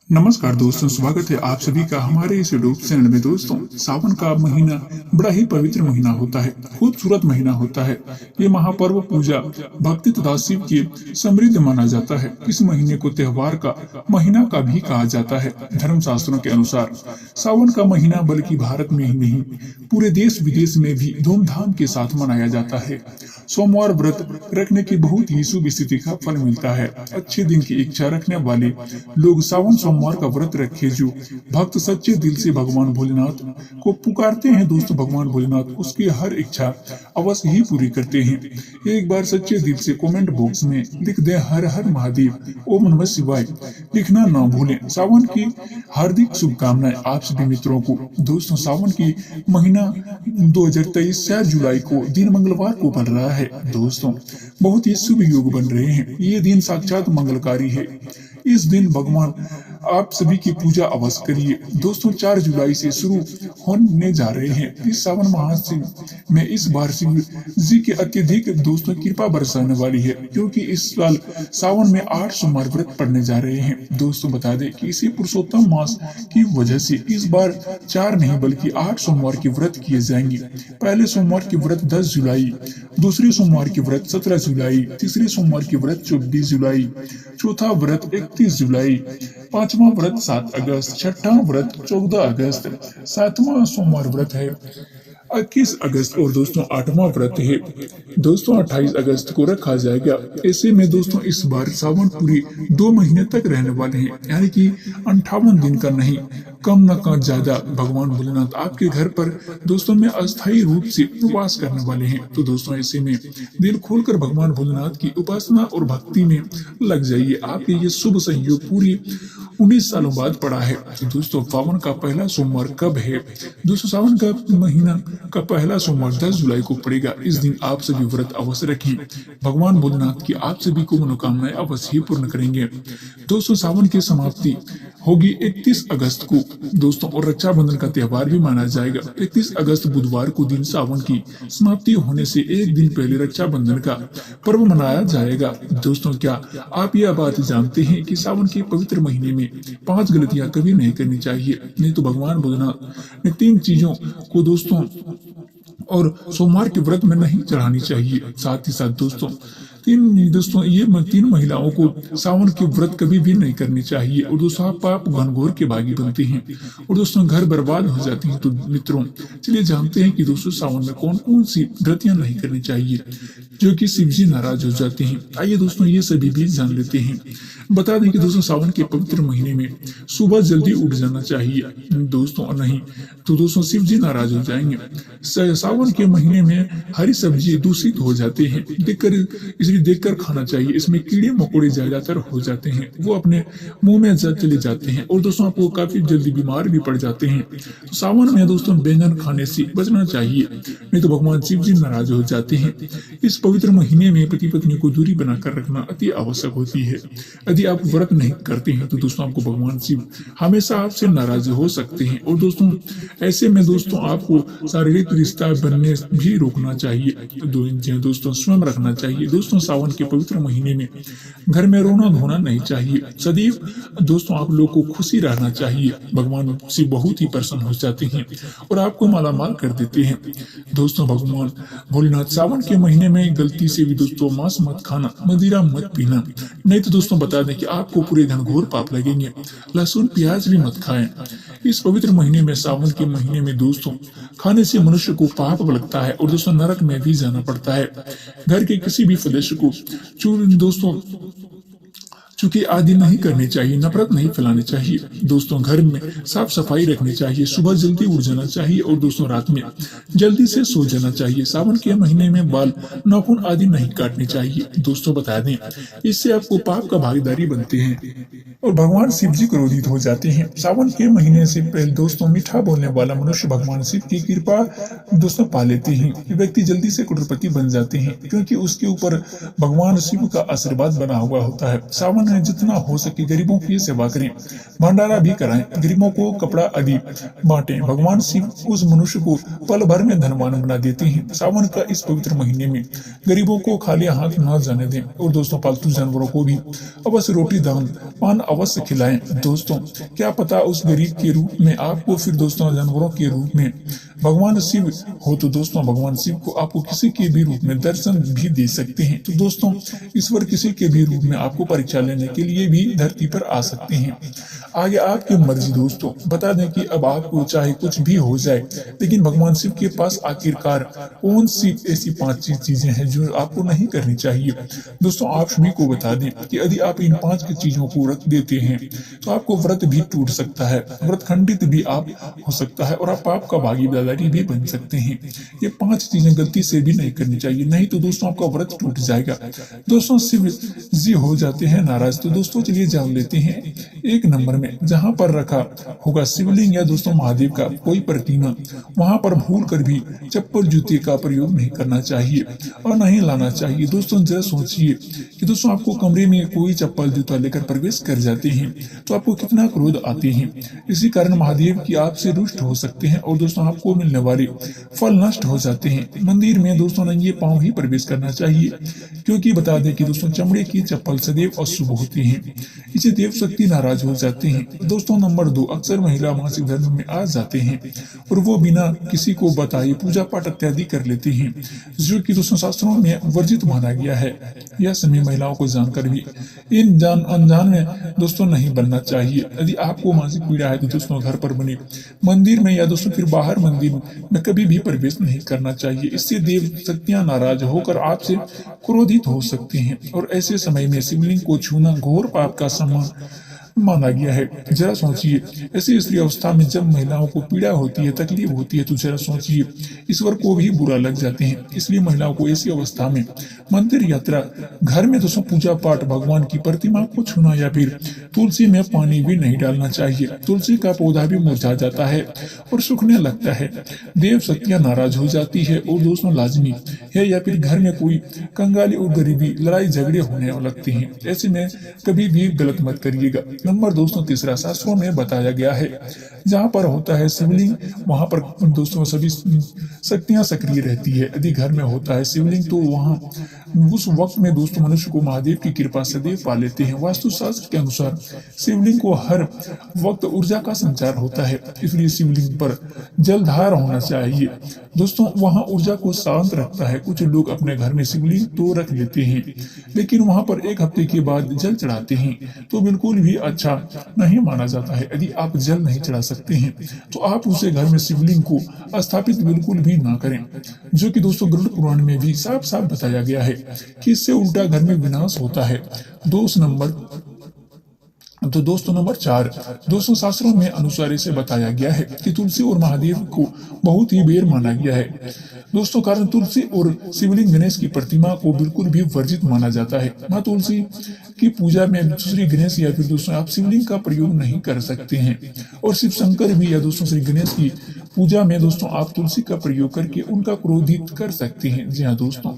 नमस्कार दोस्तों, स्वागत है आप सभी का हमारे इस यूट्यूब चैनल में। दोस्तों, सावन का महीना बड़ा ही पवित्र महीना होता है, खूबसूरत महीना होता है। ये महापर्व पूजा, भक्ति तथा शिव की समृद्ध माना जाता है। इस महीने को त्योहार का महीना का भी कहा जाता है। धर्म शास्त्रों के अनुसार सावन का महीना बल्कि भारत में ही नहीं, पूरे देश विदेश में भी धूमधाम के साथ मनाया जाता है। सोमवार व्रत रखने की बहुत ही शुभ स्थिति का फल मिलता है। अच्छे दिन की इच्छा रखने वाले लोग सावन सोमवार का व्रत रखे। जो भक्त सच्चे दिल से भगवान भोलेनाथ को पुकारते हैं, दोस्तों, भगवान भोलेनाथ उसकी हर इच्छा अवश्य ही पूरी करते हैं। एक बार सच्चे दिल से कमेंट बॉक्स में लिख दे हर हर महादेव, ओम नमः शिवाय लिखना ना भूलें। सावन की हार्दिक शुभकामनाएं आप सभी मित्रों को। दोस्तों, सावन की महीना 2023 4 जुलाई को दिन मंगलवार को बन रहा है। दोस्तों, बहुत ही शुभ योग बन रहे हैं। ये दिन साक्षात मंगलकारी है। इस दिन भगवान आप सभी की पूजा अवश्य करिए। दोस्तों, 4 जुलाई से शुरू होने जा रहे हैं इस सावन महाशिव में इस बार शिव जी की अत्यधिक दोस्तों कृपा बरसाने वाली है, क्योंकि इस साल सावन में 8 सोमवार व्रत पड़ने जा रहे हैं। दोस्तों, बता दें कि इसी पुरुषोत्तम मास की वजह से इस बार 4 नहीं बल्कि 8 सोमवार के व्रत किए जाएंगे। पहले सोमवार के व्रत 10 जुलाई, दूसरे सोमवार के व्रत 17 जुलाई, तीसरे सोमवार के व्रत 24 जुलाई, चौथा व्रत 31 जुलाई, पांचवा व्रत 7 अगस्त, छठा व्रत 14 अगस्त, सातवां सोमवार व्रत है 21 अगस्त और दोस्तों 8वां व्रत है दोस्तों 28 अगस्त को रखा जाएगा। ऐसे में दोस्तों इस बार सावन पूरी 2 महीने तक रहने वाले हैं, यानी कि 58 दिन का नहीं, कम न कम ज्यादा भगवान भोलेनाथ आपके घर पर दोस्तों में अस्थायी रूप से उपवास करने वाले हैं। तो दोस्तों, ऐसे में दिल खोलकर भगवान भोलेनाथ की उपासना और भक्ति में लग जाइए। आपके ये शुभ संयोग पूरी 19 सालों बाद पड़ा है। तो दोस्तों, सावन का पहला सोमवार कब है? दोस्तों, सावन का महीना का पहला सोमवार 10 जुलाई को पड़ेगा। इस दिन आप सभी व्रत अवश्य रखें। भगवान भोलेनाथ की आप सभी को मनोकामनाएं अवश्य ही पूर्ण करेंगे। दोस्तों, सावन की समाप्ति होगी 31 अगस्त को दोस्तों, और रक्षाबंधन का त्योहार भी माना जाएगा। 31 अगस्त बुधवार को दिन सावन की समाप्ति होने से एक दिन पहले रक्षाबंधन का पर्व मनाया जाएगा। दोस्तों, क्या आप यह बात जानते हैं कि सावन के पवित्र महीने में 5 गलतियां कभी नहीं करनी चाहिए? नहीं तो भगवान भोलेनाथ ने 3 चीजों को दोस्तों और सोमवार के व्रत में नहीं चढ़ानी चाहिए। साथ ही साथ दोस्तों ये 3 महिलाओं को सावन के व्रत कभी भी नहीं करनी चाहिए, और दोस्तों आप पाप घनघोर के भागी बनते हैं और दोस्तों घर बर्बाद हो जाती हैं। तो मित्रों, चलिए जानते हैं कि दोस्तों सावन में कौन कौन सी गलतियां नहीं करनी चाहिए जो कि शिव जी नाराज हो जाते हैं। आइए दोस्तों ये सभी भी जान लेते हैं। बता दें कि दोस्तों सावन के पवित्र महीने में सुबह जल्दी उठ जाना चाहिए दोस्तों, और नहीं तो दोस्तों शिव जी नाराज हो जाएंगे। सावन के महीने में हरी सब्जी दूषित हो जाते हैं, इसलिए देखकर खाना चाहिए। इसमें कीड़े मकोड़े ज्यादातर हो जाते हैं, वो अपने मुंह में चले जाते हैं और दोस्तों आपको काफी जल्दी बीमार भी पड़ जाते हैं। तो सावन में दोस्तों व्यंजन खाने से बचना चाहिए, नहीं तो भगवान शिव जी नाराज हो जाते हैं। इस पवित्र महीने में पति पत्नी को दूरी बनाकर रखना अति आवश्यक होती है। यदि आप व्रत नहीं करते हैं तो दोस्तों आपको भगवान शिव हमेशा आपसे नाराज हो सकते हैं, और दोस्तों ऐसे में दोस्तों आपको शारीरिक रिश्ता बनने भी रोकना चाहिए। दोस्तों स्वयं रखना चाहिए। दोस्तों सावन के पवित्र महीने में घर में रोना धोना नहीं चाहिए। सदैव दोस्तों आप लोग को खुशी रहना चाहिए। भगवान शिव बहुत ही प्रसन्न हो जाते हैं और आपको मालामाल कर देते हैं। दोस्तों भगवान भोलेनाथ सावन के महीने में गलती से भी दोस्तों मांस मत खाना, मदिरा मत पीना, नहीं तो दोस्तों बता दें कि आपको पूरे घनघोर पाप लगेंगे। लहसुन प्याज भी मत खाएं। इस पवित्र महीने में सावन के महीने में दोस्तों खाने से मनुष्य को पाप लगता है और दोस्तों नरक में भी जाना पड़ता है। घर के किसी भी सदस्य को दोस्तों चूंकि आदि नहीं करनी चाहिए, नफरत नहीं फैलानी चाहिए। दोस्तों घर में साफ सफाई रखनी चाहिए, सुबह जल्दी उठ जाना चाहिए और दोस्तों रात में जल्दी से सो जाना चाहिए। सावन के महीने में बाल नाखून आदि नहीं काटने चाहिए। दोस्तों बता दें इससे आपको पाप का भागीदारी बनते हैं और भगवान शिव जी क्रोधित हो जाते हैं। सावन के महीने से पहले दोस्तों मीठा बोलने वाला मनुष्य भगवान शिव की कृपा दोस्तों पा लेते हैं। व्यक्ति जल्दी से करोड़पति बन जाते हैं, क्योंकि उसके ऊपर भगवान शिव का आशीर्वाद बना हुआ होता है। सावन सामर्थ्य जितना हो सके गरीबों की सेवा करें, भंडारा भी कराएं, गरीबों को कपड़ा आदि बांटें। भगवान शिव उस मनुष्य को पल भर में धनवान बना देते हैं। सावन का इस पवित्र महीने में गरीबों को खाली हाथ न जाने दें। और दोस्तों, पालतू जानवरों को भी अवश्य रोटी, दान, पान अवश्य खिलाएं। दोस्तों, क्या पता उस गरीब के रूप में आपको फिर दोस्तों जानवरों के रूप में भगवान शिव हो, तो दोस्तों भगवान शिव को आपको किसी के भी रूप में दर्शन भी दे सकते हैं। तो दोस्तों, ईश्वर किसी के भी रूप में आपको परीक्षा लेने के लिए भी धरती पर आ सकते हैं। आगे आपकी मर्जी। दोस्तों, बता दें कि अब आपको चाहे कुछ भी हो जाए, लेकिन भगवान शिव के पास आखिरकार कौन सी ऐसी 5 चीजें हैं जो आपको नहीं करनी चाहिए। दोस्तों, आप सभी को बता दें कि यदि आप इन 5 की चीजों को रख देते हैं तो आपको व्रत भी टूट सकता है, व्रत खंडित भी आप हो सकता है और आप पाप का भागीदारी भी बन सकते हैं। ये 5 चीजें गलती से भी नहीं करनी चाहिए, नहीं तो दोस्तों आपका व्रत टूट जाएगा। दोस्तों, शिव जी हो जाते हैं नाराज। तो दोस्तों चलिए जान लेते हैं। 1 नंबर में जहाँ पर रखा होगा शिवलिंग या दोस्तों महादेव का कोई प्रतिमा, वहां पर भूल कर भी चप्पल जूते का प्रयोग नहीं करना चाहिए और नहीं लाना चाहिए। दोस्तों, जरा सोचिए कि दोस्तों आपको कमरे में कोई चप्पल जूता लेकर प्रवेश कर जाते हैं तो आपको कितना क्रोध आते हैं। इसी कारण महादेव की आपसे रुष्ट हो सकते हैं और दोस्तों आपको मिलने वाले फल नष्ट हो जाते हैं। मंदिर में दोस्तों नंगे पांव ही प्रवेश करना चाहिए, क्योंकि बता दें कि दोस्तों चमड़े की चप्पल सदैव अशुभ होती है, इसे देव शक्ति नाराज हो जाते हैं। दोस्तों, नंबर 2, अक्सर महिला मासिक धर्म में आ जाते हैं और वो बिना किसी को बताए पूजा पाठ इत्यादि कर लेते हैं, जो कि दोस्तों शास्त्रों में वर्जित माना गया है। यह समय महिलाओं को जानकर भी इन अनजान में दोस्तों नहीं बनना चाहिए। यदि आपको मासिक पीड़ा है तो दोस्तों घर पर बने मंदिर में या दोस्तों फिर बाहर मंदिर में कभी भी प्रवेश नहीं करना चाहिए। इससे देव शक्तियां नाराज होकर आपसे क्रोधित हो सकते हैं और ऐसे समय में शिवलिंग को छूना घोर पाप का सम्मान माना गया है। जरा सोचिए, ऐसी स्त्री अवस्था में जब महिलाओं को पीड़ा होती है, तकलीफ होती है, तो जरा सोचिए ईश्वर को भी बुरा लग जाते हैं। इसलिए महिलाओं को ऐसी अवस्था में मंदिर यात्रा, घर में दोस्तों पूजा पाठ, भगवान की प्रतिमा को छूना या फिर तुलसी में पानी भी नहीं डालना चाहिए। तुलसी का पौधा भी मुरझा जाता है और सूखने लगता है, देव शक्तियां नाराज हो जाती है और दोस्तों लाजमी है या फिर घर में कोई कंगाली और गरीबी, लड़ाई झगड़े होने लगते हैं। ऐसे में कभी भी गलत मत करिएगा। नंबर दोस्तों 3, शास्त्रों में बताया गया है जहाँ पर होता है शिवलिंग, वहां पर दोस्तों सभी शक्तियां सक्रिय रहती है। यदि घर में होता है शिवलिंग तो वहां उस वक्त में दोस्तों मनुष्य को महादेव की कृपा सदैव पा लेते हैं। वास्तुशास्त्र के अनुसार शिवलिंग को हर वक्त ऊर्जा का संचार होता है, इसलिए शिवलिंग पर जलधार होना चाहिए। दोस्तों, वहां ऊर्जा को शांत रखता है। कुछ लोग अपने घर में शिवलिंग तो रख लेते हैं, लेकिन वहां पर 1 हफ्ते के बाद जल चढ़ाते हैं, तो बिल्कुल भी अच्छा नहीं माना जाता है। यदि आप जल नहीं चढ़ा सकते हैं तो आप उसे घर में शिवलिंग को स्थापित बिल्कुल भी ना करें, जो कि दोस्तों गरुड़ पुराण में भी साफ साफ बताया गया है कि इससे उल्टा घर में विनाश होता है। दोस्तों नंबर 4, दोस्तों शास्त्रों में अनुसार इसे बताया गया है कि तुलसी और महादेव को बहुत ही बेर माना गया है। दोस्तों, कारण तुलसी और शिवलिंग गणेश की प्रतिमा को बिल्कुल भी वर्जित माना जाता है। माँ तुलसी की पूजा में श्री गणेश या फिर दोस्तों आप शिवलिंग का प्रयोग नहीं कर सकते हैं और शिव शंकर भी या दोस्तों श्री गणेश की पूजा में दोस्तों आप तुलसी का प्रयोग करके उनका क्रोधित कर सकते हैं। जी हाँ दोस्तों,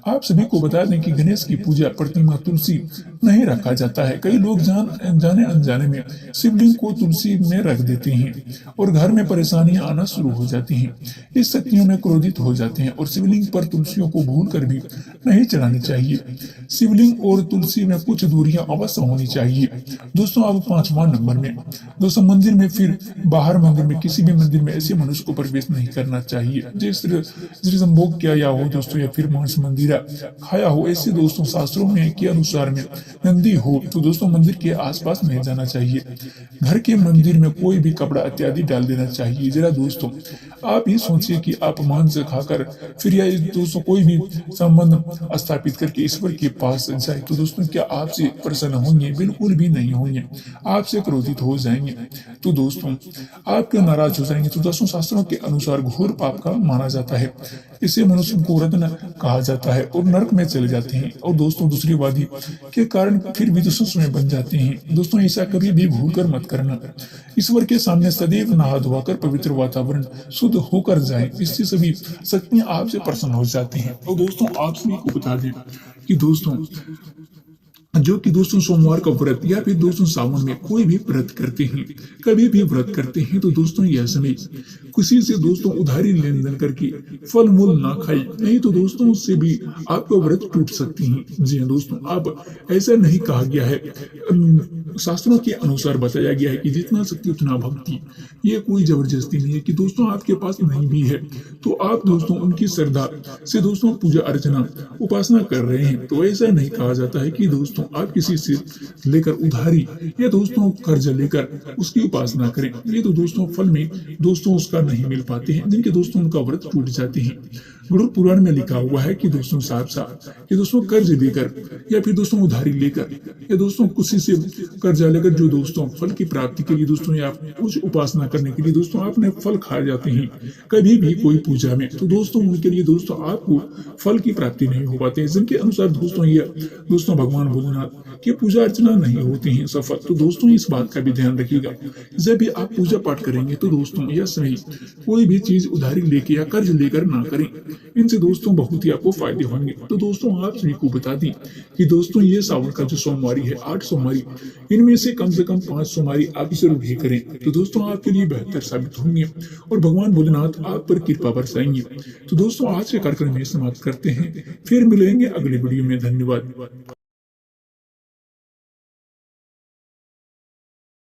आप सभी को बता दें कि गणेश की पूजा प्रतिमा तुलसी नहीं रखा जाता है। कई लोग जाने अनजाने में शिवलिंग को तुलसी में रख देते हैं और घर में परेशानियां आना शुरू हो जाती हैं। इस शक्तियों में क्रोधित हो जाते हैं और शिवलिंग पर तुलसियों को भूल कर भी नहीं चढ़ानी चाहिए। शिवलिंग और तुलसी में कुछ दूरियां अवश्य होनी चाहिए। दोस्तों, अब 5वां नंबर में दोस्तों मंदिर में फिर बाहर मंदिर में किसी भी मंदिर में ऐसे मनुष्य को प्रवेश नहीं करना चाहिए जिस संभोग किया या हो दोस्तों या फिर मांस मंदिरा खाया हो। ऐसे दोस्तों शास्त्रों में के अनुसार में नंदी हो तो दोस्तों मंदिर के आसपास नहीं जाना चाहिए। घर के मंदिर में कोई भी कपड़ा इत्यादि डाल देना चाहिए। जरा दोस्तों आप ये सोचिए कि आप मांस खाकर फिर या दोस्तों कोई भी संबंध स्थापित करके ईश्वर के पास जाए तो दोस्तों क्या आपसे प्रसन्न होंगे? बिल्कुल भी नहीं होंगे, आपसे क्रोधित हो जाएंगे। तो दोस्तों आपके नाराज हो जाएंगे। तो दोस्तों शास्त्रों के अनुसार घोर पाप का माना जाता है। इसे मनुष्य को रत्न कहा जाता है और नरक में चले जाते हैं और दोस्तों दूसरी वादी के कारण फिर भी दुश्मन बन जाते हैं। दोस्तों ऐसा कभी भी भूलकर मत करना। ईश्वर के सामने सदैव नहा धोकर पवित्र वातावरण शुद्ध होकर जाए, इससे सभी शक्तियां आपसे प्रसन्न हो जाती हैं। और दोस्तों आप सभी को बता दें कि दोस्तों जो कि दोस्तों सोमवार का व्रत या फिर दोस्तों सावन में कोई भी व्रत करते हैं, कभी भी व्रत करते हैं, तो दोस्तों यह समय किसी से दोस्तों उधारी लेन देन करके फल मूल ना खाई, नहीं तो दोस्तों उससे भी आपका व्रत टूट सकती है। जी हाँ दोस्तों, अब ऐसा नहीं कहा गया है, शास्त्रों के अनुसार बताया गया है कि जितना शक्ति उतना भक्ति। ये कोई जबरदस्ती नहीं है कि दोस्तों आपके पास नहीं भी है तो आप दोस्तों उनकी श्रद्धा से दोस्तों पूजा अर्चना उपासना कर रहे हैं, तो ऐसा नहीं कहा जाता है कि दोस्तों आप किसी से लेकर उधारी या दोस्तों कर्ज लेकर उसकी उपासना करें। ये तो दोस्तों फल में दोस्तों उसका नहीं मिल पाते हैं, जिनके दोस्तों उनका व्रत टूट जाते हैं। गरुड़ पुराण में लिखा हुआ है कि दोस्तों साफ साफ कि दोस्तों कर्ज लेकर या फिर दोस्तों उधारी लेकर या दोस्तों किसी से कर्जा लेकर जो दोस्तों फल की प्राप्ति के लिए दोस्तों या कुछ उपासना करने के लिए दोस्तों आपने फल खा जाते हैं कभी भी कोई पूजा में, तो दोस्तों उनके लिए दोस्तों आपको फल की प्राप्ति नहीं हो पाते, जिनके अनुसार दोस्तों ये दोस्तों भगवान भोलेनाथ की पूजा अर्चना नहीं होती है सफल। तो दोस्तों इस बात का भी ध्यान रखिएगा, जब भी आप पूजा पाठ करेंगे तो दोस्तों यह समय कोई भी चीज उधारी लेके या कर्ज लेकर ना करें, इनसे दोस्तों बहुत ही आपको फायदे होंगे। तो दोस्तों आप सभी को बता दें कि दोस्तों ये सावन का जो सोमवारी है 8 सोमवारी, इनमें से कम 5 सोमवारी आप जरूर भी करें, तो दोस्तों आपके लिए बेहतर साबित होंगे और भगवान भोलेनाथ आप पर कृपा बरसाएंगे। तो दोस्तों आज के कार्यक्रम में समाप्त करते हैं, फिर मिलेंगे अगले वीडियो में। धन्यवाद।